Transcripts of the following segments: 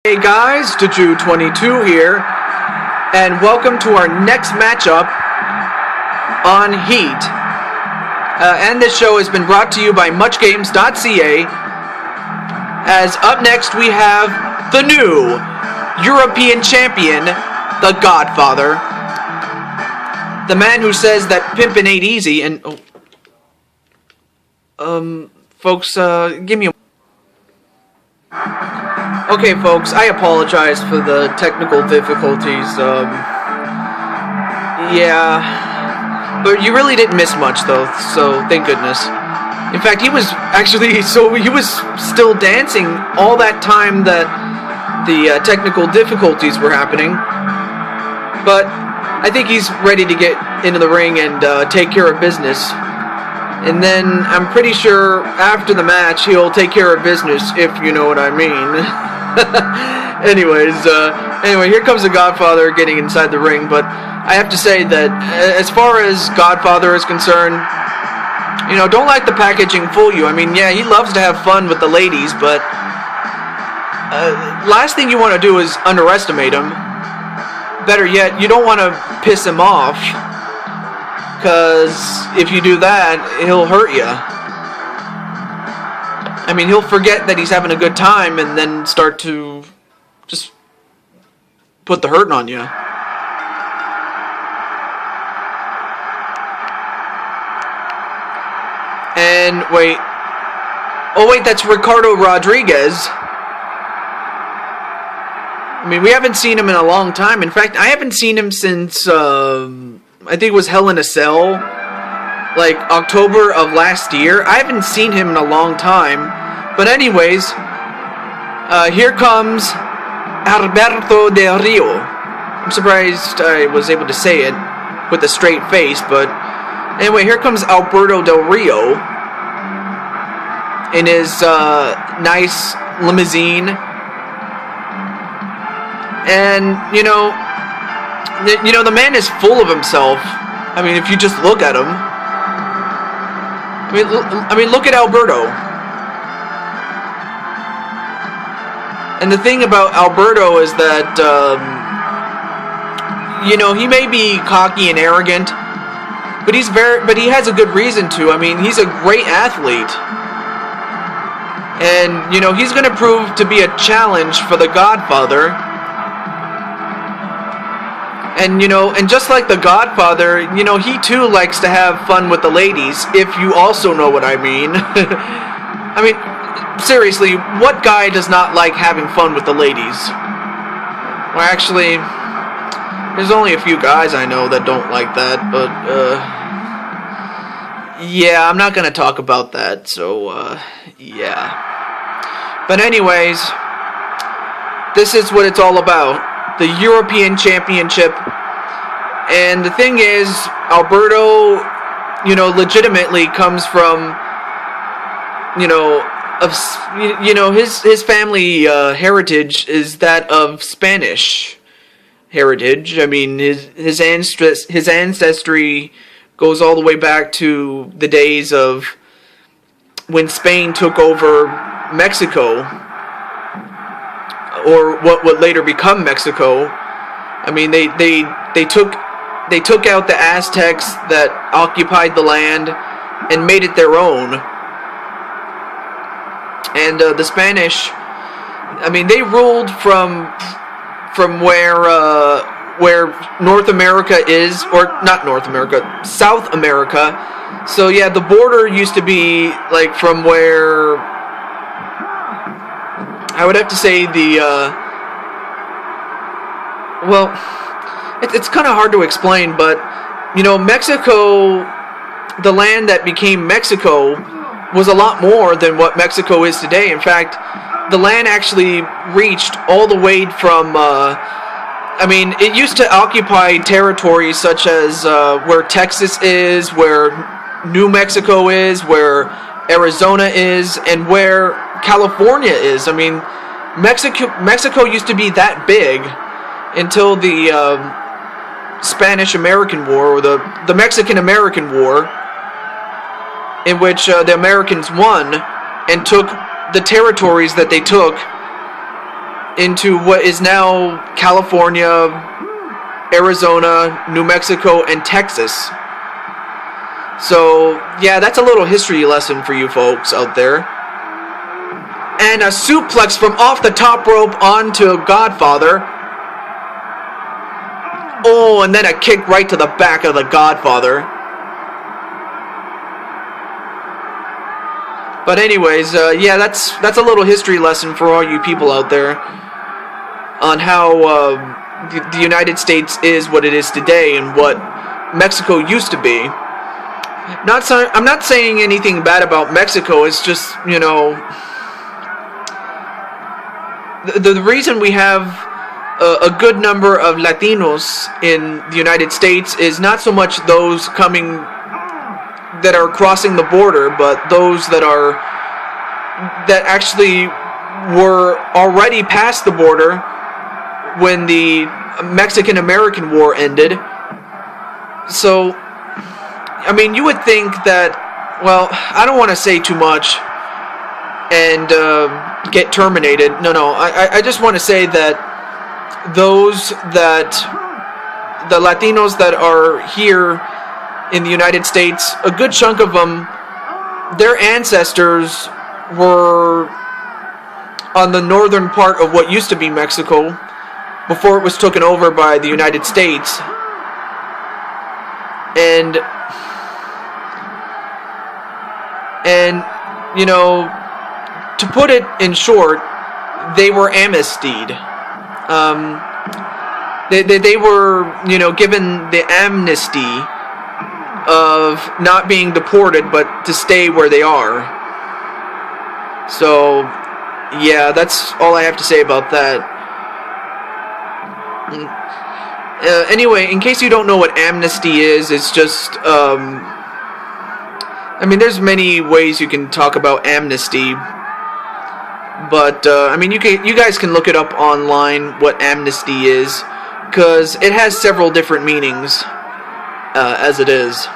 Hey guys, Juju22 here, and welcome to our next matchup on Heat. And this show has been brought to you by MuchGames.ca. As up next we have the new European champion, the Godfather. The man who says that pimpin' ain't easy, and folks, give me a... Okay, folks, I apologize for the technical difficulties, yeah, but you really didn't miss much, though, so thank goodness. In fact, he was still dancing all that time that the technical difficulties were happening, but I think he's ready to get into the ring and take care of business. And then I'm pretty sure after the match he'll take care of business, if you know what I mean. Anyway, here comes the Godfather getting inside the ring, but I have to say that as far as Godfather is concerned, you know, don't let the packaging fool you. I mean, yeah, he loves to have fun with the ladies, but last thing you want to do is underestimate him. Better yet, you don't want to piss him off, because if you do that, he'll hurt you. I mean, he'll forget that he's having a good time and then start to just put the hurting on you. And wait. Oh wait, that's Ricardo Rodriguez. I mean, we haven't seen him in a long time. In fact, I haven't seen him since, I think it was Hell in a Cell, like October of last year. I haven't seen him in a long time. But anyways, here comes Alberto Del Rio. I'm surprised I was able to say it with a straight face, but anyway, here comes Alberto Del Rio in his nice limousine. And, you know, the man is full of himself. I mean, if you just look at him. I mean, look at Alberto. And the thing about Alberto is that, you know, he may be cocky and arrogant, but he has a good reason to. I mean, he's a great athlete. And, you know, he's going to prove to be a challenge for the Godfather. And, you know, and just like the Godfather, you know, he too likes to have fun with the ladies, if you also know what I mean. I mean, seriously, what guy does not like having fun with the ladies? Well, actually, there's only a few guys I know that don't like that, but, yeah, I'm not gonna talk about that, so, yeah. But anyways, this is what it's all about. The European Championship. And the thing is, Alberto, you know, legitimately comes from, you know, his family heritage is that of Spanish heritage. I mean, his ancestry goes all the way back to the days of when Spain took over Mexico, or what would later become Mexico. I mean, they took out the Aztecs that occupied the land and made it their own. And the Spanish, I mean, they ruled from where North America is, or not North America, South America. So yeah, the border used to be like from where, I would have to say well, it's kind of hard to explain, but, you know, Mexico, the land that became Mexico, was a lot more than what Mexico is today. In fact, the land actually reached all the way from, I mean, it used to occupy territories such as where Texas is, where New Mexico is, where Arizona is, and where California is. I mean, Mexico used to be that big until the Spanish-American War, or the Mexican-American War, in which the Americans won and took the territories that they took into what is now California, Arizona, New Mexico, and Texas. So, yeah, that's a little history lesson for you folks out there. And a suplex from off the top rope onto Godfather. Oh, and then a kick right to the back of the Godfather. But anyways, yeah, that's a little history lesson for all you people out there on how the United States is what it is today and what Mexico used to be. I'm not saying anything bad about Mexico. It's just, you know, the reason we have a good number of Latinos in the United States is not so much those coming that are crossing the border, but those that actually were already past the border when the Mexican-American War ended. So, I mean, you would think that, well, I don't want to say too much and get terminated. No, I just want to say that the Latinos that are here in the United States, a good chunk of them, their ancestors were on the northern part of what used to be Mexico before it was taken over by the United States. And you know, to put it in short, they were amnestied. They were, you know, given the amnesty of not being deported, but to stay where they are. So, yeah, that's all I have to say about that. Anyway, in case you don't know what amnesty is, it's just, I mean, there's many ways you can talk about amnesty, but, I mean, you guys can look it up online, what amnesty is, because it has several different meanings, as it is.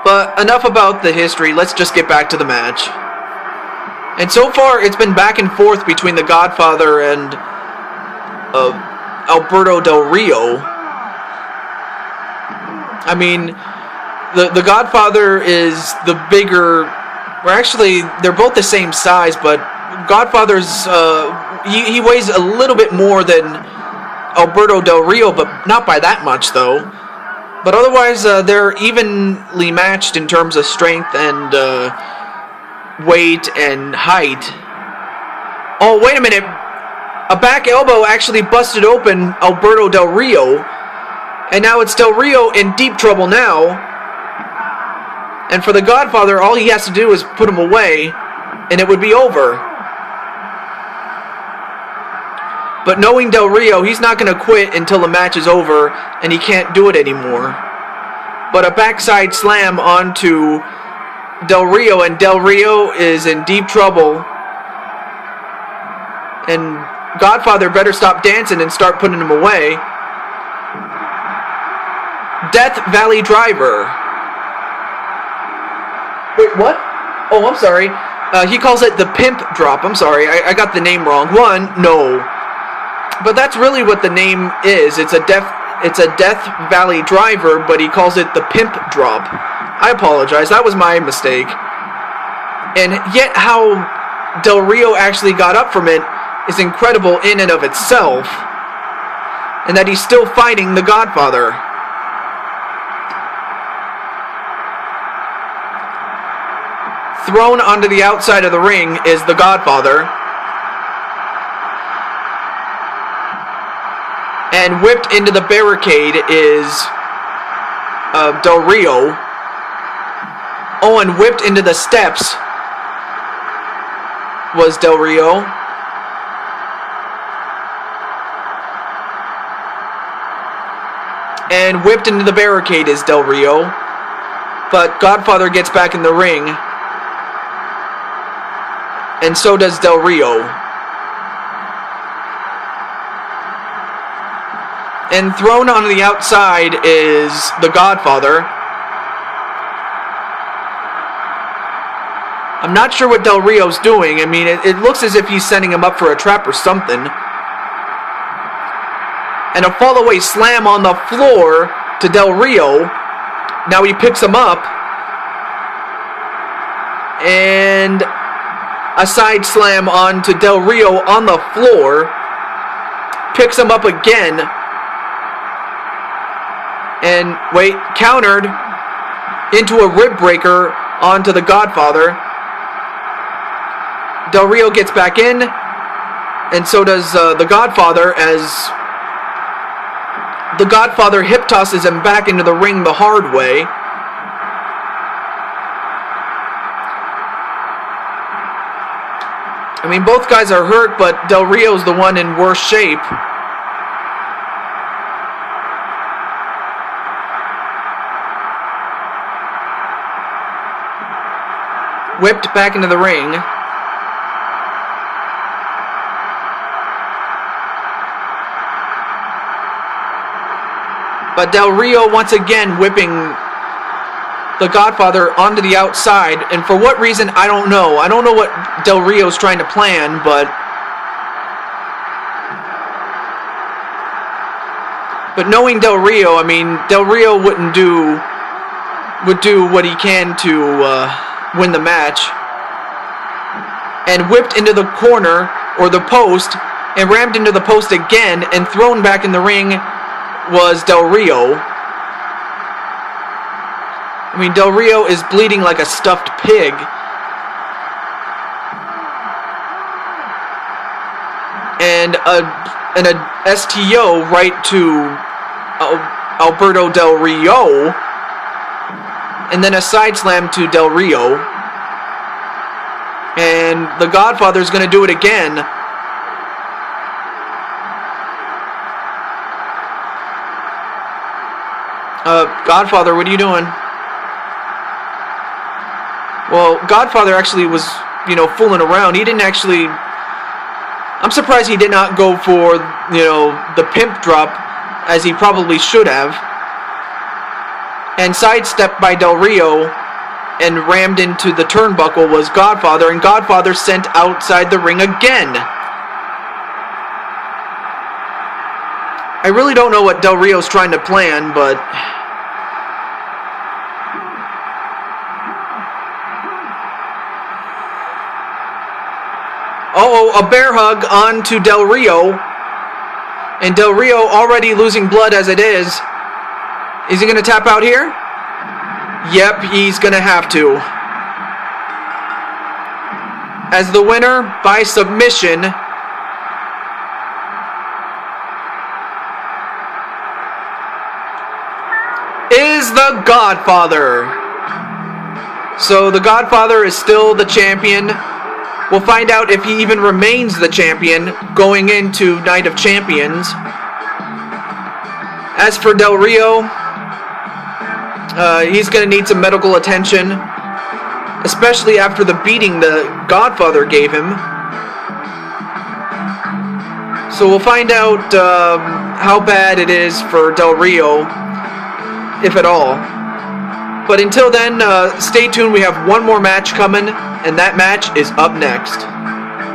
But enough about the history, let's just get back to the match. And so far, it's been back and forth between the Godfather and Alberto Del Rio. I mean, the Godfather is the bigger... Well, actually, they're both the same size, but Godfather's... he weighs a little bit more than Alberto Del Rio, but not by that much, though. But otherwise, they're evenly matched in terms of strength and weight and height. Oh, wait a minute. A back elbow actually busted open Alberto Del Rio. And now it's Del Rio in deep trouble now. And for the Godfather, all he has to do is put him away, and it would be over. But knowing Del Rio, he's not going to quit until the match is over, and he can't do it anymore. But a backside slam onto Del Rio, and Del Rio is in deep trouble. And Godfather better stop dancing and start putting him away. Death Valley Driver. Wait, what? Oh, I'm sorry. He calls it the Pimp Drop. I'm sorry, I got the name wrong. No. But that's really what the name is. It's a Death Valley Driver, but he calls it the Pimp Drop. I apologize, that was my mistake. And yet how Del Rio actually got up from it is incredible in and of itself. And that he's still fighting the Godfather. Thrown onto the outside of the ring is the Godfather. And whipped into the barricade is Del Rio. Oh, and whipped into the steps was Del Rio. And whipped into the barricade is Del Rio. But Godfather gets back in the ring. And so does Del Rio. And thrown on the outside is the Godfather. I'm not sure what Del Rio's doing. I mean, it looks as if he's setting him up for a trap or something. And a fall-away slam on the floor to Del Rio. Now he picks him up. And a side slam onto Del Rio on the floor. Picks him up again. And, wait, countered into a rib breaker onto the Godfather. Del Rio gets back in, and so does the Godfather, as the Godfather hip tosses him back into the ring the hard way. I mean, both guys are hurt, but Del Rio's the one in worse shape. Whipped back into the ring. But Del Rio once again whipping the Godfather onto the outside. And for what reason, I don't know. I don't know what Del Rio's trying to plan, but knowing Del Rio, I mean, Del Rio would do what he can to win the match. And whipped into the corner, or the post, and rammed into the post again, and thrown back in the ring was Del Rio. I mean, Del Rio is bleeding like a stuffed pig. And an STO right to Alberto Del Rio. And then a side slam to Del Rio. And the Godfather's going to do it again. Godfather, what are you doing? Well, Godfather actually was, fooling around. He didn't actually... I'm surprised he did not go for, the pimp drop, as he probably should have. And sidestepped by Del Rio and rammed into the turnbuckle was Godfather, and Godfather sent outside the ring again. I really don't know what Del Rio's trying to plan, but... Uh-oh, a bear hug onto Del Rio. And Del Rio already losing blood as it is. Is he going to tap out here? Yep, he's going to have to. As the winner by submission, is the Godfather. So the Godfather is still the champion. We'll find out if he even remains the champion going into Night of Champions. As for Del Rio, he's going to need some medical attention, especially after the beating the Godfather gave him. So we'll find out how bad it is for Del Rio, if at all. But until then, stay tuned. We have one more match coming, and that match is up next.